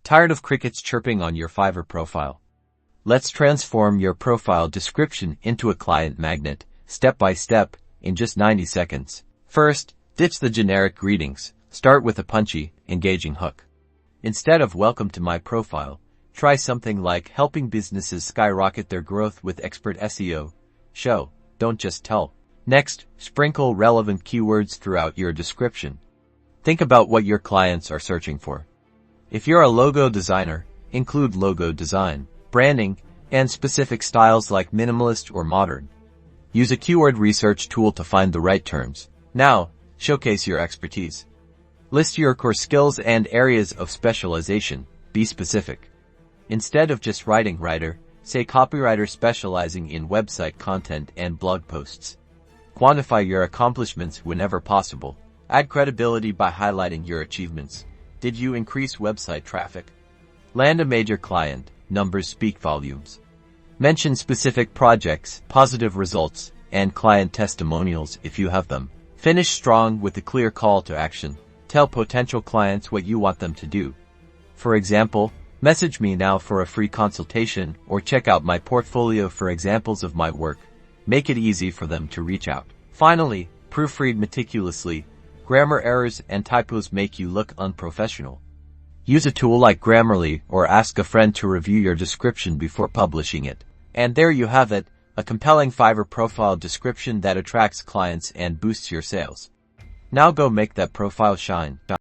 Tired of crickets chirping on your Fiverr profile? Let's transform your profile description into a client magnet, step by step, in just 90 seconds. First, ditch the generic greetings. Start with a punchy, engaging hook. Instead of "Welcome to my profile," try something like "Helping businesses skyrocket their growth with expert SEO." Show, don't just tell. Next, sprinkle relevant keywords throughout your description. Think about what your clients are searching for. If you're a logo designer, include logo design, branding, and specific styles like minimalist or modern. Use a keyword research tool to find the right terms. Now, showcase your expertise. List your core skills and areas of specialization. Be specific. Instead of just writer, say copywriter specializing in website content and blog posts. Quantify your accomplishments whenever possible. Add credibility by highlighting your achievements. Did you increase website traffic? Land a major client. Numbers speak volumes. Mention specific projects, positive results, and client testimonials if you have them. Finish strong with a clear call to action. Tell potential clients what you want them to do. For example, message me now for a free consultation, or check out my portfolio for examples of my work. Make it easy for them to reach out. Finally, proofread meticulously. Grammar errors and typos make you look unprofessional. Use a tool like Grammarly or ask a friend to review your description before publishing it. And there you have it, a compelling Fiverr profile description that attracts clients and boosts your sales. Now go make that profile shine.